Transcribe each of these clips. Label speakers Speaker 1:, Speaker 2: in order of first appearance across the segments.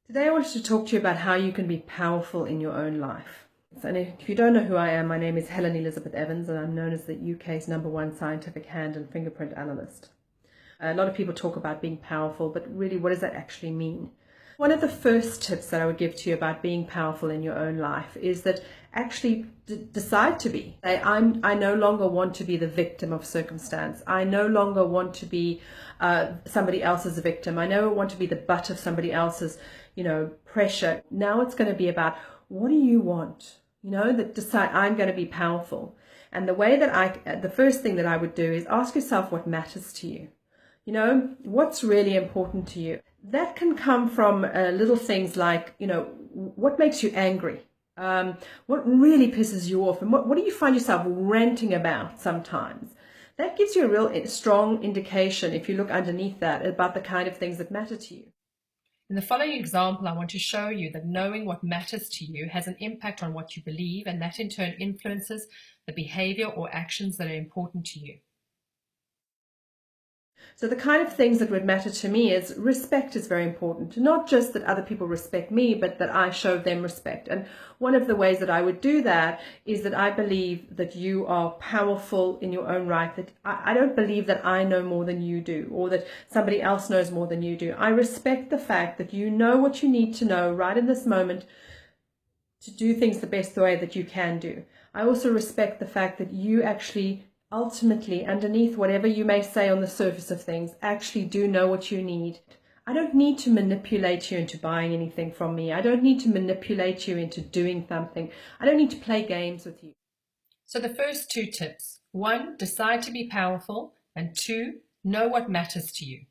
Speaker 1: Today I wanted to talk to you about how you can be powerful in your own life. And if you don't know who I am, my name is Helen Elizabeth Evans and I'm known as the UK's #1 scientific hand and fingerprint analyst. A lot of people talk about being powerful, but really what does that actually mean? One of the first tips that I would give to you about being powerful in your own life is that actually decide to be. I no longer want to be the victim of circumstance. I no longer want to be somebody else's victim. I never want to be the butt of somebody else's, pressure. Now it's going to be about, what do you want? That decide I'm going to be powerful. And the first thing that I would do is ask yourself what matters to you. What's really important to you? That can come from little things like, what makes you angry? What really pisses you off? And what do you find yourself ranting about sometimes? That gives you a real strong indication, if you look underneath that, about the kind of things that matter to you.
Speaker 2: In the following example, I want to show you that knowing what matters to you has an impact on what you believe, and that in turn influences the behavior or actions that are important to you.
Speaker 1: So the kind of things that would matter to me is respect is very important. Not just that other people respect me, but that I show them respect. And one of the ways that I would do that is that I believe that you are powerful in your own right. That I don't believe that I know more than you do, or that somebody else knows more than you do. I respect the fact that you know what you need to know right in this moment to do things the best way that you can do. I also respect the fact that you actually ultimately, underneath whatever you may say on the surface of things, actually do know what you need. I don't need to manipulate you into buying anything from me. I don't need to manipulate you into doing something. I don't need to play games with you.
Speaker 2: So the first two tips: 1, decide to be powerful, and 2, know what matters to you.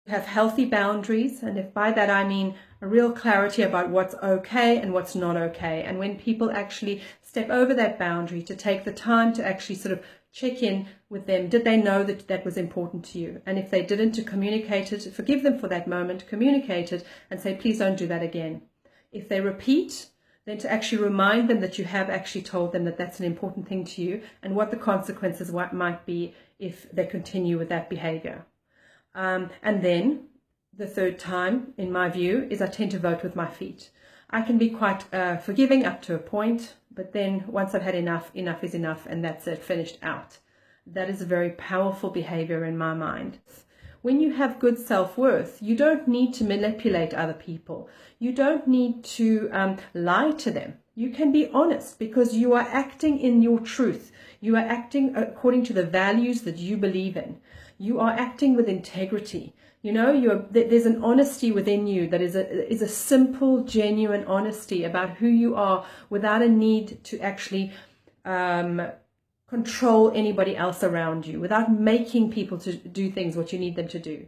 Speaker 1: Have healthy boundaries, and if by that I mean a real clarity about what's okay and what's not okay. And when people actually step over that boundary, to take the time to actually sort of check in with them. Did they know that that was important to you? And if they didn't, to communicate it, forgive them for that moment, communicate it and say, please don't do that again. If they repeat, then to actually remind them that you have actually told them that that's an important thing to you and what the consequences might be if they continue with that behavior. And then the third time, in my view, is I tend to vote with my feet. I can be quite forgiving up to a point, but then once I've had enough, enough is enough, and that's it, finished out. That is a very powerful behavior in my mind. When you have good self-worth, you don't need to manipulate other people. You don't need to lie to them. You can be honest because you are acting in your truth. You are acting according to the values that you believe in. You are acting with integrity. There's an honesty within you that is a simple, genuine honesty about who you are without a need to actually control anybody else around you, without making people to do things what you need them to do.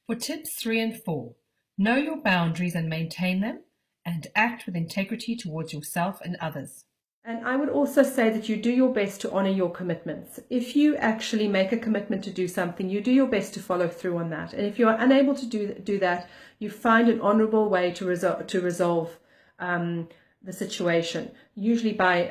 Speaker 2: For tips 3 and 4, know your boundaries and maintain them, and act with integrity towards yourself and others.
Speaker 1: And I would also say that you do your best to honor your commitments. If you actually make a commitment to do something, you do your best to follow through on that. And if you are unable to do that, you find an honorable way to resolve the situation, usually by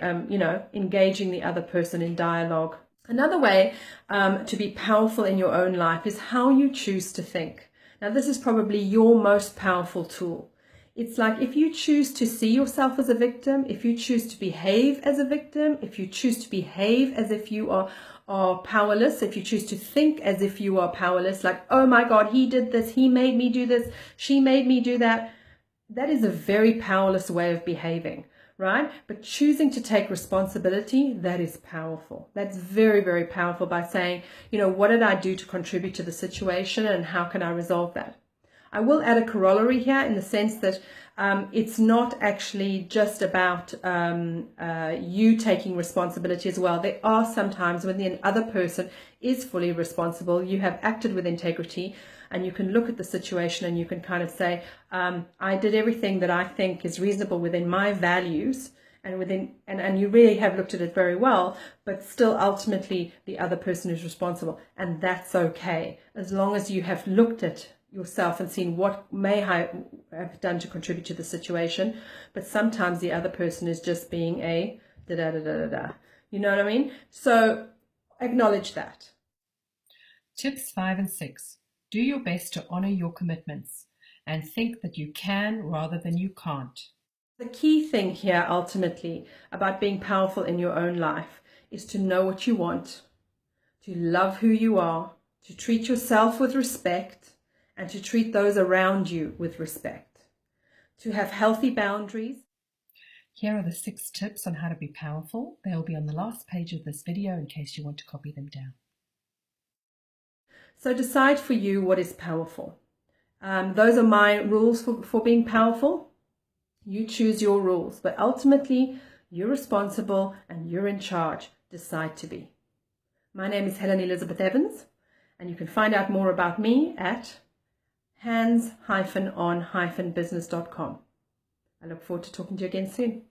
Speaker 1: engaging the other person in dialogue. Another way to be powerful in your own life is how you choose to think. Now, this is probably your most powerful tool. It's like if you choose to see yourself as a victim, if you choose to behave as a victim, if you choose to behave as if you are powerless, if you choose to think as if you are powerless, like, oh my God, he did this, he made me do this, she made me do that. That is a very powerless way of behaving, right? But choosing to take responsibility, that is powerful. That's very, very powerful, by saying, what did I do to contribute to the situation and how can I resolve that? I will add a corollary here in the sense that it's not actually just about you taking responsibility as well. There are sometimes when the other person is fully responsible, you have acted with integrity, and you can look at the situation and you can kind of say, I did everything that I think is reasonable within my values, and you really have looked at it very well, but still ultimately the other person is responsible, and that's okay, as long as you have looked at yourself and seen what may I have done to contribute to the situation. But sometimes the other person is just being a da-da-da-da-da-da. You know what I mean? So acknowledge that.
Speaker 2: Tips 5 and 6. Do your best to honor your commitments. and think that you can rather than you can't.
Speaker 1: The key thing here ultimately about being powerful in your own life is to know what you want, to love who you are, to treat yourself with respect, and to treat those around you with respect, to have healthy boundaries.
Speaker 2: Here are the 6 tips on how to be powerful. They'll be on the last page of this video in case you want to copy them down.
Speaker 1: So decide for you what is powerful. Those are my rules for being powerful. You choose your rules, but ultimately you're responsible and you're in charge. Decide to be. My name is Helen Elizabeth Evans, and you can find out more about me at hands-on-business.com. I look forward to talking to you again soon.